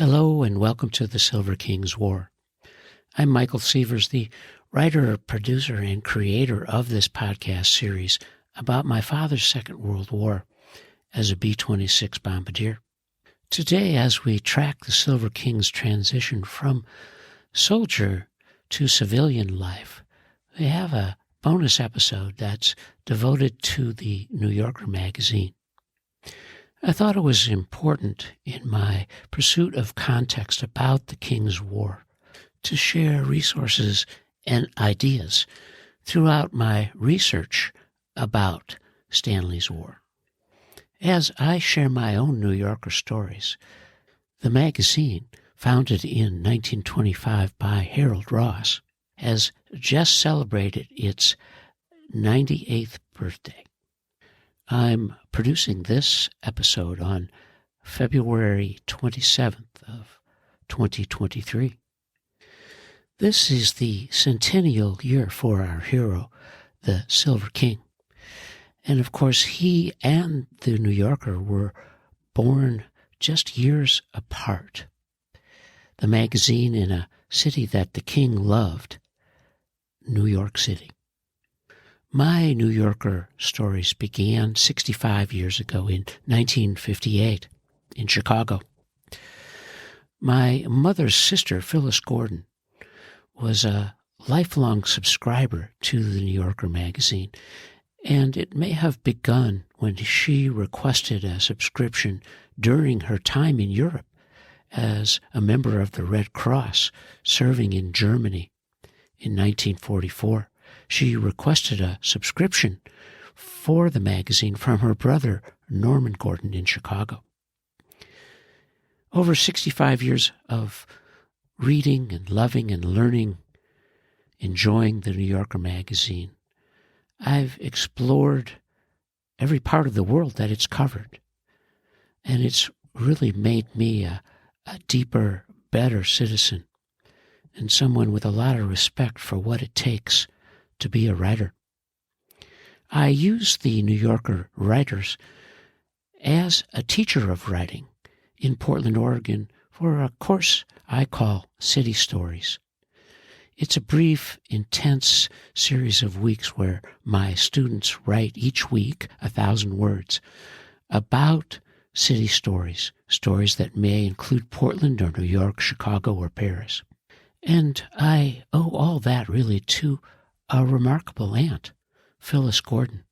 Hello and welcome to the Silver King's War. I'm Michael Sievers, the writer, producer, and creator of this podcast series about my father's Second World War as a B-26 bombardier. Today, as we track the Silver King's transition from soldier to civilian life, we have a bonus episode that's devoted to the New Yorker magazine. I thought it was important in my pursuit of context about the King's War to share resources and ideas throughout my research about Stanley's War. As I share my own New Yorker stories, the magazine, founded in 1925 by Harold Ross, has just celebrated its 98th birthday. I'm producing this episode on February 27th of 2023. This is the centennial year for our hero, the Silver King. And of course, he and the New Yorker were born just years apart. The magazine in a city that the King loved, New York City. My New Yorker stories began 65 years ago in 1958 in Chicago. My mother's sister, Phyllis Gordon, was a lifelong subscriber to the New Yorker magazine, and it may have begun when she requested a subscription during her time in Europe as a member of the Red Cross serving in Germany in 1944. She requested a subscription for the magazine from her brother, Norman Gordon, in Chicago. Over 65 years of reading and loving and learning, enjoying the New Yorker magazine, I've explored every part of the world that it's covered. And it's really made me a deeper, better citizen and someone with a lot of respect for what it takes to be a writer. I use the New Yorker writers as a teacher of writing in Portland, Oregon, for a course I call City Stories. It's a brief, intense series of weeks where my students write each week 1,000 words about city stories, stories that may include Portland or New York, Chicago, or Paris. And I owe all that really to a remarkable aunt, Phyllis Gordon,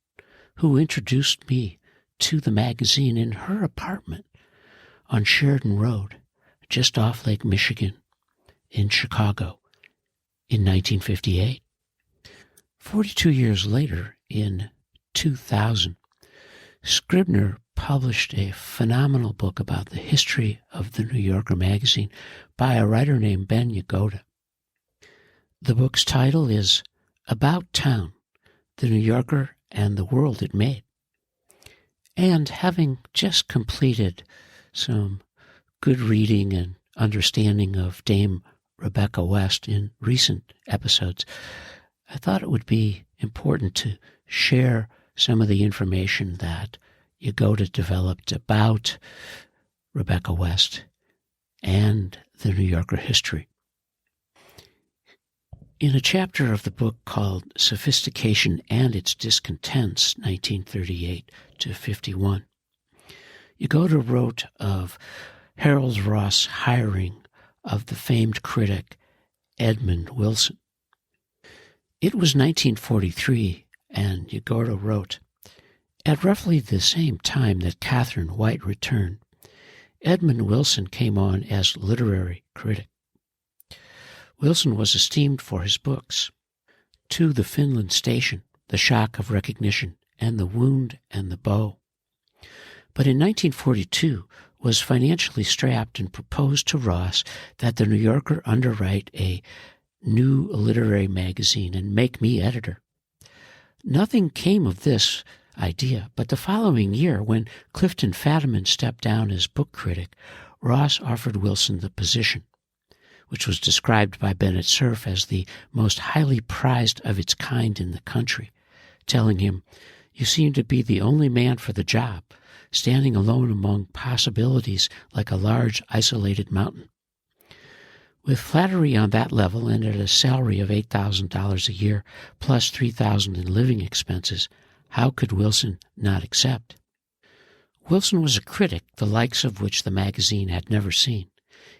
who introduced me to the magazine in her apartment on Sheridan Road, just off Lake Michigan in Chicago in 1958. 42 years later, in 2000, Scribner published a phenomenal book about the history of the New Yorker magazine by a writer named Ben Yagoda. The book's title is About Town, the New Yorker and the World It Made. And having just completed some good reading and understanding of Dame Rebecca West in recent episodes, I thought it would be important to share some of the information that Yagoda developed about Rebecca West and the New Yorker history. In a chapter of the book called Sophistication and Its Discontents, 1938 to 51, Yagoda wrote of Harold Ross' hiring of the famed critic Edmund Wilson. It was 1943, and Yagoda wrote, at roughly the same time that Catherine White returned, Edmund Wilson came on as literary critic. Wilson was esteemed for his books, To the Finland Station, The Shock of Recognition, and The Wound and the Bow. But in 1942 was financially strapped and proposed to Ross that the New Yorker underwrite a new literary magazine and make me editor. Nothing came of this idea, but the following year, when Clifton Fadiman stepped down as book critic, Ross offered Wilson the position, which was described by Bennett Cerf as the most highly prized of its kind in the country, telling him, "You seem to be the only man for the job. standing alone among possibilities like a large, isolated mountain. With flattery on that level and at a salary of $8,000 a year, plus $3,000 in living expenses, how could Wilson not accept? Wilson was a critic, the likes of which the magazine had never seen.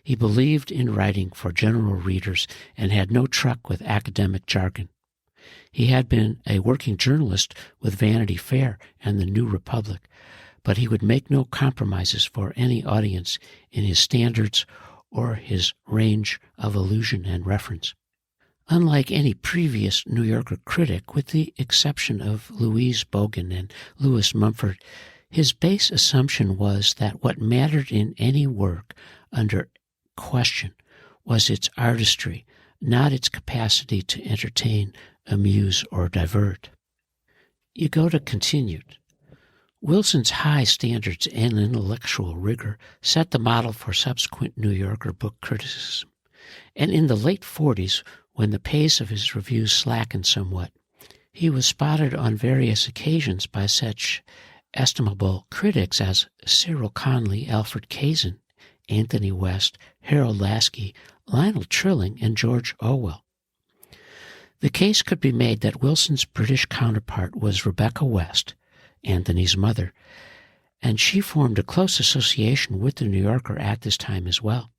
He believed in writing for general readers and had no truck with academic jargon. He had been a working journalist with Vanity Fair and the New Republic, but he would make no compromises for any audience in his standards or his range of allusion and reference. Unlike any previous New Yorker critic, with the exception of Louise Bogan and Louis Mumford, his base assumption was that what mattered in any work under question was its artistry, not its capacity to entertain, amuse, or divert. You go to continued. Wilson's high standards and intellectual rigor set the model for subsequent New Yorker book criticism. And in the late 40s, when the pace of his reviews slackened somewhat, he was spotted on various occasions by such estimable critics as Cyril Connolly, Alfred Kazin, Anthony West, Harold Lasky, Lionel Trilling, and George Orwell. The case could be made that Wilson's British counterpart was Rebecca West, Anthony's mother, and she formed a close association with the New Yorker at this time as well.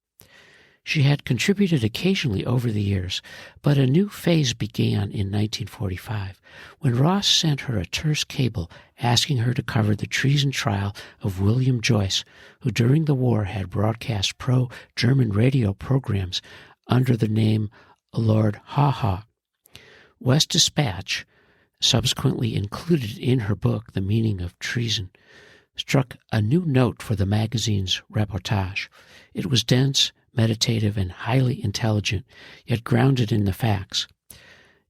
She had contributed occasionally over the years, but a new phase began in 1945 when Ross sent her a terse cable asking her to cover the treason trial of William Joyce, who during the war had broadcast pro-German radio programs under the name Lord Haw-Haw. West Dispatch, subsequently included in her book The Meaning of Treason, struck a new note for the magazine's reportage. It was dense, meditative, and highly intelligent, yet grounded in the facts.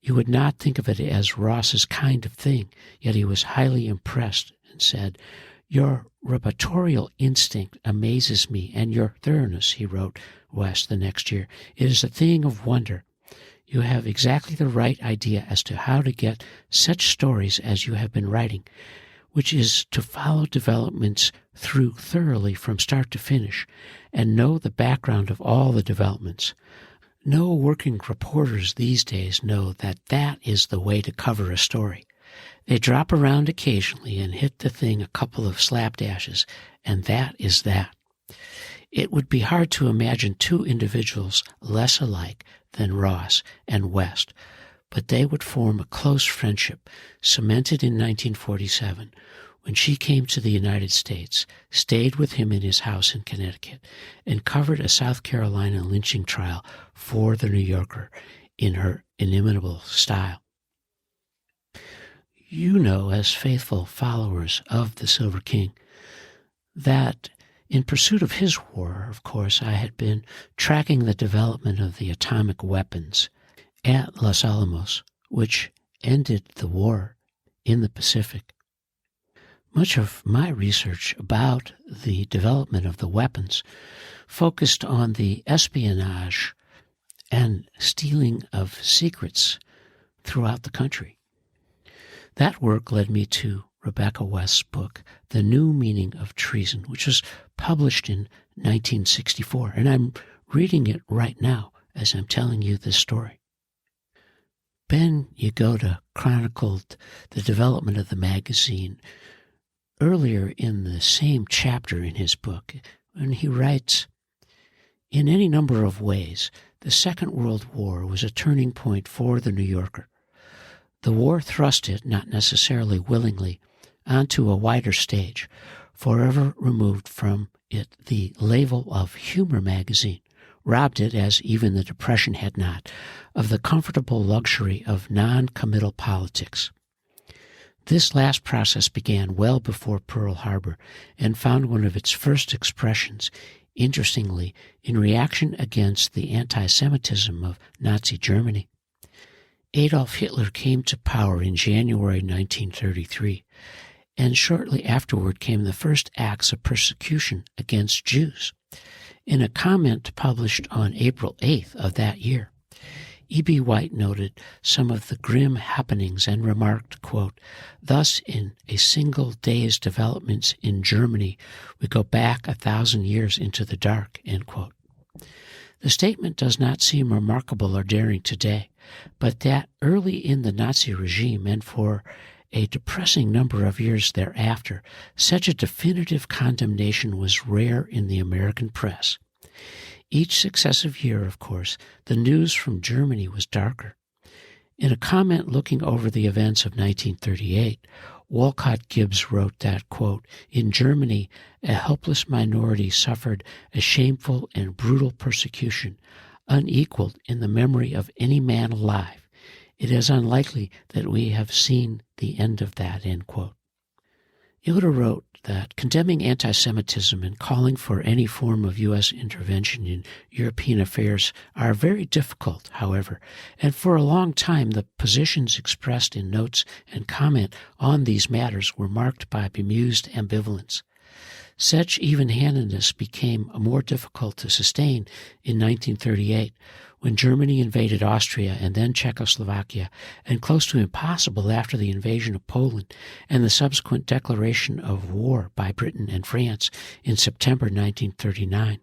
You would not think of it as Ross's kind of thing, yet he was highly impressed and said, "Your reportorial instinct amazes me, and your thoroughness," he wrote West the next year. "It is a thing of wonder. You have exactly the right idea as to how to get such stories as you have been writing, which is to follow developments through thoroughly from start to finish and know the background of all the developments. No working reporters these days know that that is the way to cover a story. They drop around occasionally and hit the thing a couple of slapdashes, and that is that. It would be hard to imagine two individuals less alike than Ross and West, but they would form a close friendship, cemented in 1947, when she came to the United States, stayed with him in his house in Connecticut, and covered a South Carolina lynching trial for the New Yorker in her inimitable style. You know, as faithful followers of the Silver King, that in pursuit of his war, of course, I had been tracking the development of the atomic weapons at Los Alamos, which ended the war in the Pacific. Much of my research about the development of the weapons focused on the espionage and stealing of secrets throughout the country. That work led me to Rebecca West's book, The New Meaning of Treason, which was published in 1964, and I'm reading it right now as I'm telling you this story. Ben Yagoda chronicled the development of the magazine earlier in the same chapter in his book, and he writes, "In any number of ways, the Second World War was a turning point for the New Yorker. The war thrust it, not necessarily willingly, onto a wider stage, forever removed from it the label of humor magazine, robbed it, as even the Depression had not, of the comfortable luxury of non-committal politics. This last process began well before Pearl Harbor and found one of its first expressions, interestingly, in reaction against the anti-Semitism of Nazi Germany. Adolf Hitler came to power in January 1933, and shortly afterward came the first acts of persecution against Jews. In a comment published on April 8th of that year, E.B. White noted some of the grim happenings and remarked, quote, "Thus, in a single day's developments in Germany, we go back 1,000 years into the dark," end quote. The statement does not seem remarkable or daring today, but that early in the Nazi regime and for a depressing number of years thereafter, such a definitive condemnation was rare in the American press. Each successive year, of course, the news from Germany was darker. In a comment looking over the events of 1938, Walcott Gibbs wrote that, quote, "In Germany, a helpless minority suffered a shameful and brutal persecution, unequaled in the memory of any man alive. It is unlikely that we have seen the end of that," end quote. Yoda wrote that condemning anti-Semitism and calling for any form of U.S. intervention in European affairs are very difficult, however, and for a long time the positions expressed in notes and comment on these matters were marked by bemused ambivalence. Such even-handedness became more difficult to sustain in 1938 when Germany invaded Austria and then Czechoslovakia, and close to impossible after the invasion of Poland and the subsequent declaration of war by Britain and France in September 1939.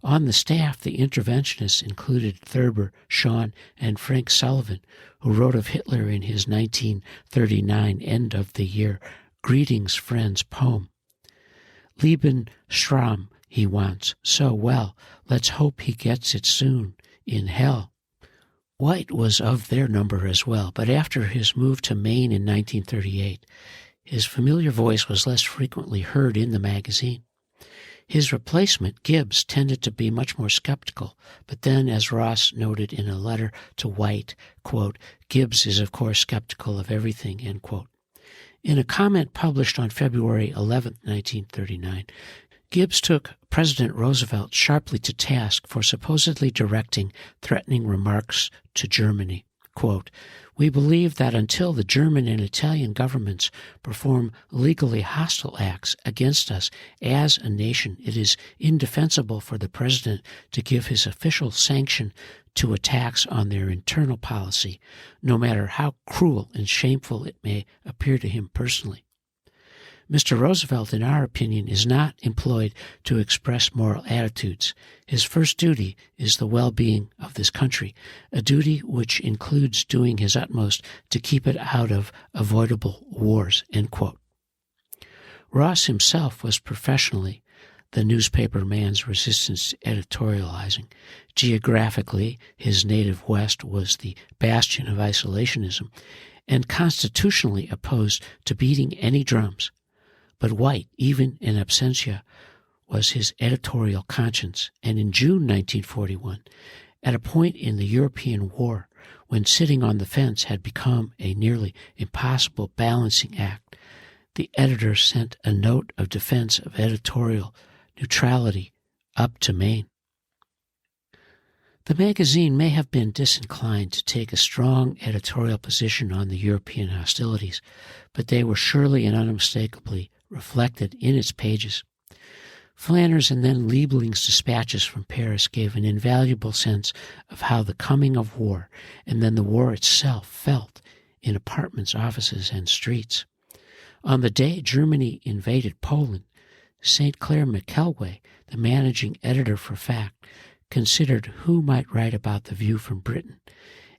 On the staff, the interventionists included Thurber, Shawn, and Frank Sullivan, who wrote of Hitler in his 1939 end-of-the-year Greetings, Friends poem. "Leben Schramm he wants so well, let's hope he gets it soon in hell." White was of their number as well, but after his move to Maine in 1938, his familiar voice was less frequently heard in the magazine. His replacement, Gibbs, tended to be much more skeptical, but then, as Ross noted in a letter to White, quote, "Gibbs is of course skeptical of everything," end quote. In a comment published on February 11, 1939, Gibbs took President Roosevelt sharply to task for supposedly directing threatening remarks to Germany. Quote, "We believe that until the German and Italian governments perform legally hostile acts against us as a nation, it is indefensible for the President to give his official sanction to attacks on their internal policy, no matter how cruel and shameful it may appear to him personally. Mr. Roosevelt, in our opinion, is not employed to express moral attitudes. His first duty is the well-being of this country, a duty which includes doing his utmost to keep it out of avoidable wars," end quote. Ross himself was professionally the newspaper man's resistance to editorializing. Geographically, his native West was the bastion of isolationism, and constitutionally opposed to beating any drums. But White, even in absentia, was his editorial conscience, and in June 1941, at a point in the European War when sitting on the fence had become a nearly impossible balancing act, the editor sent a note of defense of editorial neutrality up to Maine. The magazine may have been disinclined to take a strong editorial position on the European hostilities, but they were surely and unmistakably reflected in its pages. Flanner's and then Liebling's dispatches from Paris gave an invaluable sense of how the coming of war, and then the war itself, felt in apartments, offices, and streets. On the day Germany invaded Poland, St. Clair McKelway, the managing editor for Fact, considered who might write about the view from Britain,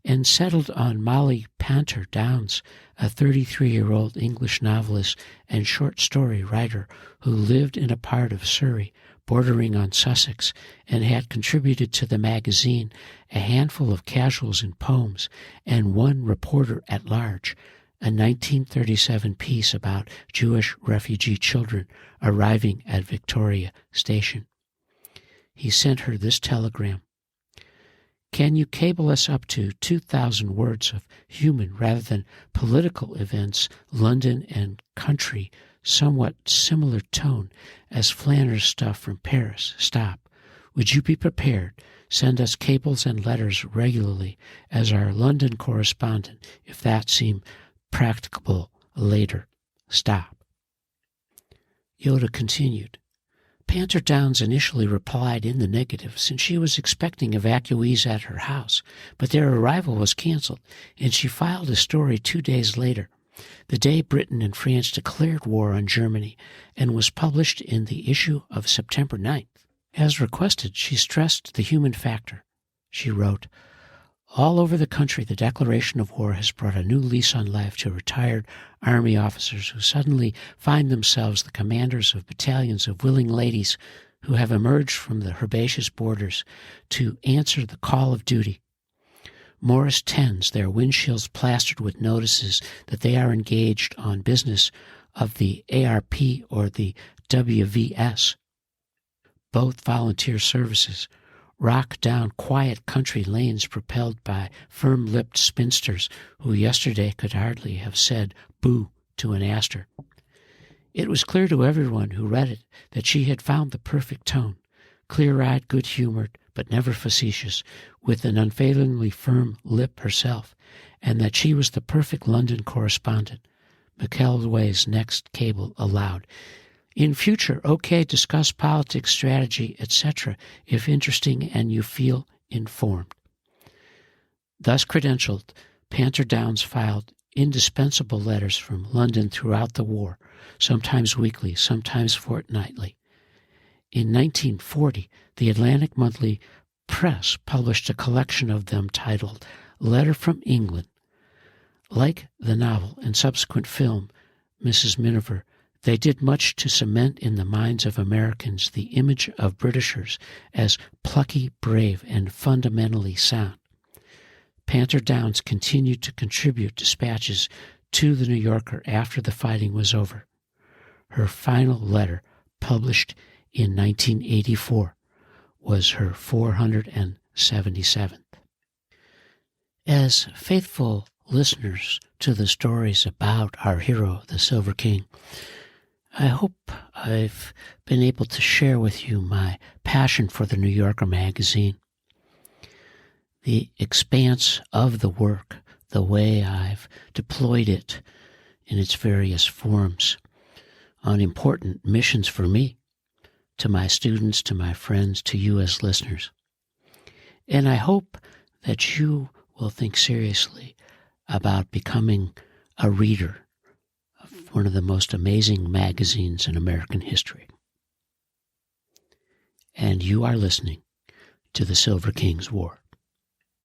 and settled on Molly Panter Downs, a 33-year-old English novelist and short story writer who lived in a part of Surrey bordering on Sussex and had contributed to the magazine a handful of casuals and poems and one reporter at large, a 1937 piece about Jewish refugee children arriving at Victoria Station. He sent her this telegram: "Can you cable us up to 2,000 words of human rather than political events, London and country, somewhat similar tone as Flanner's stuff from Paris? Stop. Would you be prepared? Send us cables and letters regularly as our London correspondent, if that seem practicable later. Stop." Yoda continued, Panther Downs initially replied in the negative, since she was expecting evacuees at her house, but their arrival was canceled, and she filed a story 2 days later, the day Britain and France declared war on Germany, and was published in the issue of September 9th. As requested, she stressed the human factor. She wrote, "All over the country, the declaration of war has brought a new lease on life to retired Army officers who suddenly find themselves the commanders of battalions of willing ladies who have emerged from the herbaceous borders to answer the call of duty. Morris 10s, their windshields plastered with notices that they are engaged on business of the ARP or the WVS. Both volunteer services rock down quiet country lanes propelled by firm-lipped spinsters who yesterday could hardly have said boo to an aster. It was clear to everyone who read it that she had found the perfect tone, clear-eyed, good-humored, but never facetious, with an unfailingly firm lip herself, and that she was the perfect London correspondent. McElway's next cable aloud. In future, okay, discuss politics, strategy, etc., if interesting and you feel informed." Thus credentialed, Panther Downs filed indispensable letters from London throughout the war, sometimes weekly, sometimes fortnightly. In 1940, the Atlantic Monthly Press published a collection of them titled Letter from England. Like the novel and subsequent film, Mrs. Miniver, they did much to cement in the minds of Americans the image of Britishers as plucky, brave, and fundamentally sound. Panther Downs continued to contribute dispatches to the New Yorker after the fighting was over. Her final letter, published in 1984, was her 477th. As faithful listeners to the stories about our hero, the Silver King, I hope I've been able to share with you my passion for the New Yorker magazine, the expanse of the work, the way I've deployed it in its various forms on important missions for me, to my students, to my friends, to you as listeners. And I hope that you will think seriously about becoming a reader of one of the most amazing magazines in American history. And you are listening to the Silver King's War.